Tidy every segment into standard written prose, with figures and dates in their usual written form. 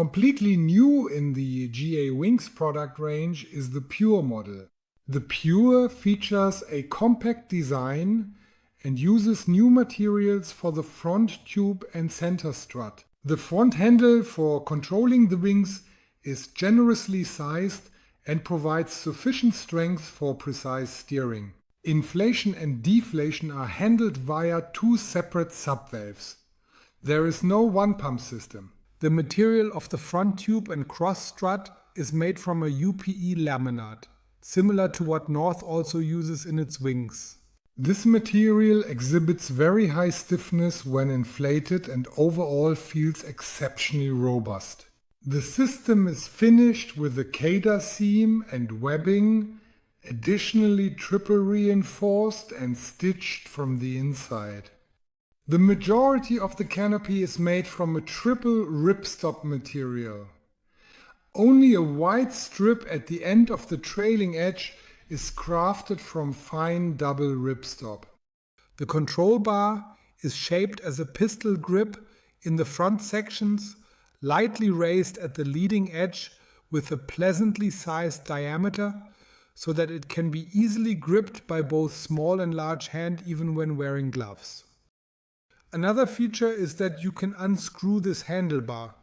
Completely new in the GA Wings product range is the Pure model. The Pure features a compact design and uses new materials for the front tube and center strut. The front handle for controlling the wings is generously sized and provides sufficient strength for precise steering. Inflation and deflation are handled via two separate subvalves. There is no one-pump system. The material of the front tube and cross strut is made from a UPE laminate, similar to what North also uses in its wings. This material exhibits very high stiffness when inflated and overall feels exceptionally robust. The system is finished with a CADA seam and webbing, additionally triple reinforced and stitched from the inside. The majority of the canopy is made from a triple ripstop material. Only a wide strip at the end of the trailing edge is crafted from fine double ripstop. The control bar is shaped as a pistol grip in the front sections, lightly raised at the leading edge with a pleasantly sized diameter, so that it can be easily gripped by both small and large hand even when wearing gloves. Another feature is that you can unscrew this handlebar.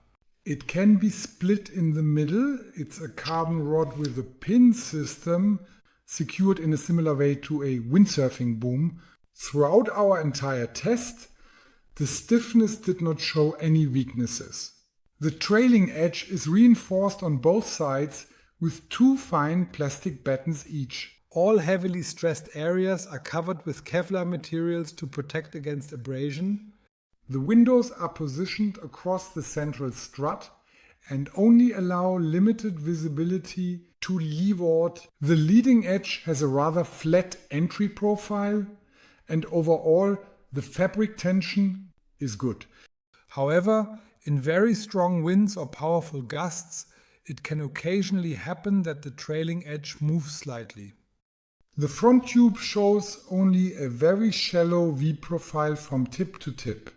It can be split in the middle. It's a carbon rod with a pin system secured in a similar way to a windsurfing boom. Throughout our entire test, the stiffness did not show any weaknesses. The trailing edge is reinforced on both sides with two fine plastic battens each. All heavily stressed areas are covered with Kevlar materials to protect against abrasion. The windows are positioned across the central strut and only allow limited visibility to leeward. The leading edge has a rather flat entry profile, and overall the fabric tension is good. However, in very strong winds or powerful gusts, it can occasionally happen that the trailing edge moves slightly. The front tube shows only a very shallow V-profile from tip to tip.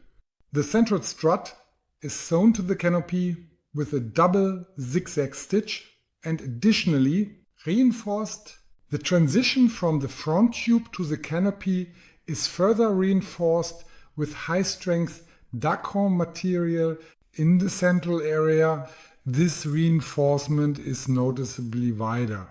The central strut is sewn to the canopy with a double zigzag stitch and additionally reinforced. The transition from the front tube to the canopy is further reinforced with high-strength Dacron material in the central area. This reinforcement is noticeably wider.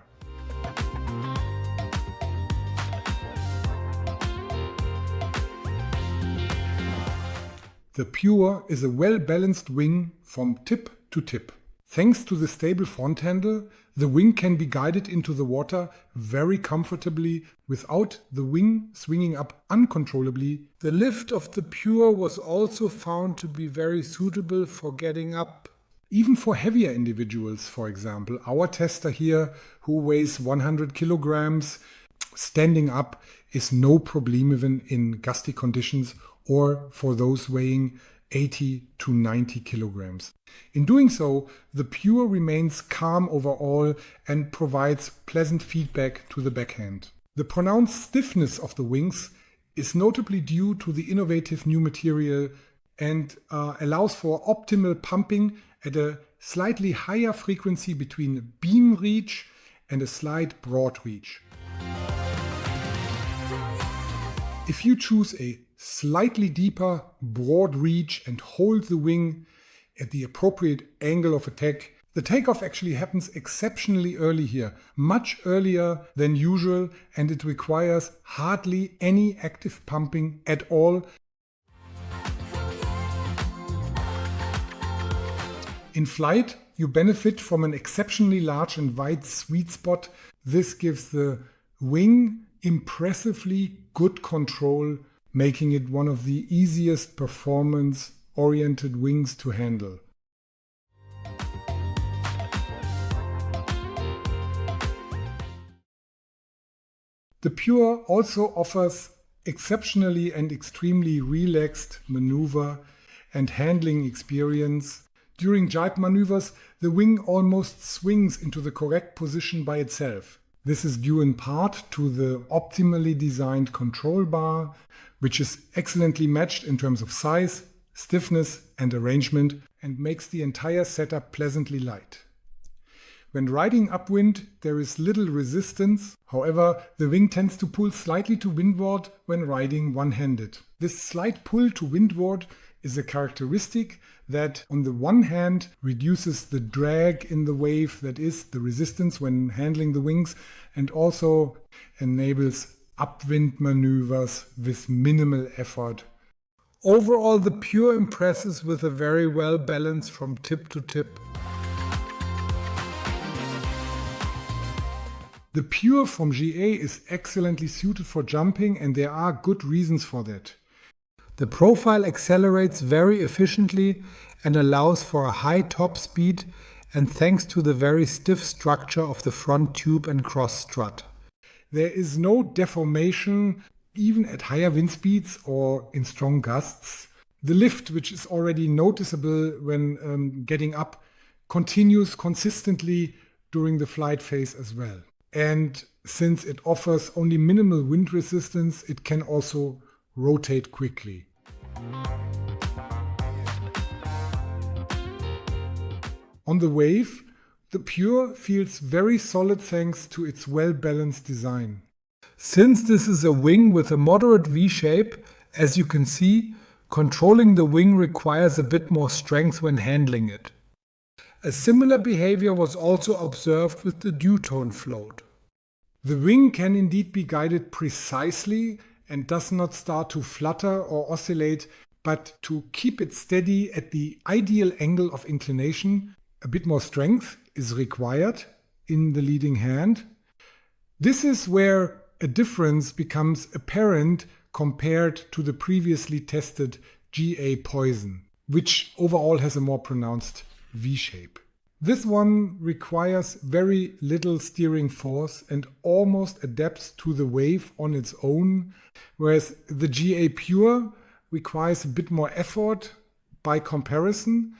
The Pure is a well-balanced wing from tip to tip. Thanks to the stable front handle, the wing can be guided into the water very comfortably without the wing swinging up uncontrollably. The lift of the Pure was also found to be very suitable for getting up. Even for heavier individuals, for example, our tester here, who weighs 100 kilograms, standing up is no problem even in gusty conditions, or for those weighing 80 to 90 kilograms. In doing so, the Pure remains calm overall and provides pleasant feedback to the backhand. The pronounced stiffness of the wings is notably due to the innovative new material and allows for optimal pumping at a slightly higher frequency between beam reach and a slight broad reach. If you choose a slightly deeper broad reach and hold the wing at the appropriate angle of attack, the takeoff actually happens exceptionally early here, much earlier than usual, and it requires hardly any active pumping at all. In flight, you benefit from an exceptionally large and wide sweet spot. This gives the wing impressively good control, making it one of the easiest performance-oriented wings to handle. The Pure also offers exceptionally and extremely relaxed maneuver and handling experience. During jibe maneuvers, the wing almost swings into the correct position by itself. This is due in part to the optimally designed control bar, which is excellently matched in terms of size, stiffness and arrangement and makes the entire setup pleasantly light. When riding upwind, there is little resistance. However, the wing tends to pull slightly to windward when riding one-handed. This slight pull to windward is a characteristic that on the one hand reduces the drag in the wave, that is the resistance when handling the wings, and also enables upwind maneuvers with minimal effort. Overall, the Pure impresses with a very well balance from tip to tip. The Pure from GA is excellently suited for jumping, and there are good reasons for that. The profile accelerates very efficiently and allows for a high top speed, and thanks to the very stiff structure of the front tube and cross strut. There is no deformation even at higher wind speeds or in strong gusts. The lift, which is already noticeable when getting up, continues consistently during the flight phase as well. And since it offers only minimal wind resistance, it can also rotate quickly. On the wave, the Pure feels very solid thanks to its well-balanced design. Since this is a wing with a moderate V-shape, as you can see, controlling the wing requires a bit more strength when handling it. A similar behavior was also observed with the Dutone float. The wing can indeed be guided precisely and does not start to flutter or oscillate, but to keep it steady at the ideal angle of inclination, a bit more strength is required in the leading hand. This is where a difference becomes apparent compared to the previously tested GA Poison, which overall has a more pronounced V-shape. This one requires very little steering force and almost adapts to the wave on its own, whereas the GA Pure requires a bit more effort by comparison.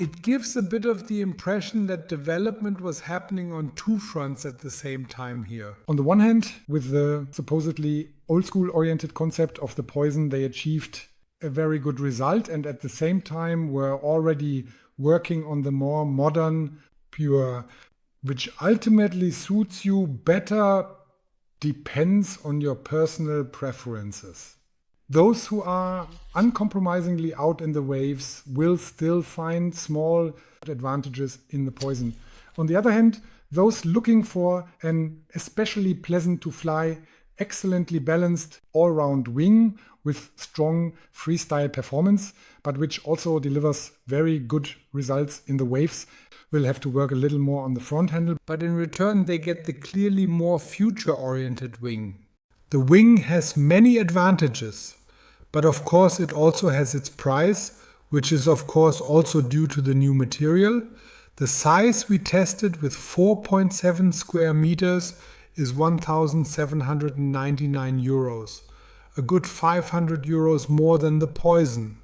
It gives a bit of the impression that development was happening on two fronts at the same time here. On the one hand, with the supposedly old-school oriented concept of the Poison, they achieved a very good result, and at the same time were already working on the more modern Pure, which ultimately suits you better depends on your personal preferences. Those who are uncompromisingly out in the waves will still find small advantages in the Poison. On the other hand, those looking for an especially pleasant to fly, excellently balanced all-round wing with strong freestyle performance, but which also delivers very good results in the waves, will have to work a little more on the front handle, but in return they get the clearly more future-oriented wing. The wing has many advantages, but of course it also has its price, which is of course also due to the new material. The size we tested with 4.7 square meters is 1,799 euros, a good 500 euros more than the Poison.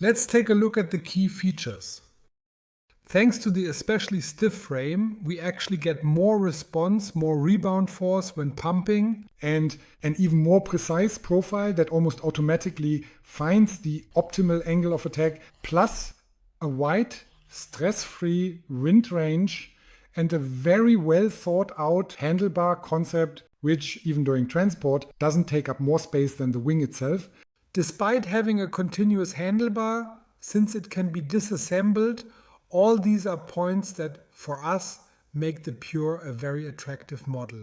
Let's take a look at the key features. Thanks to the especially stiff frame, we actually get more response, more rebound force when pumping, and an even more precise profile that almost automatically finds the optimal angle of attack, plus a wide, stress-free wind range and a very well thought out handlebar concept, which even during transport doesn't take up more space than the wing itself. Despite having a continuous handlebar, since it can be disassembled, all these are points that, for us, make the Pure a very attractive model.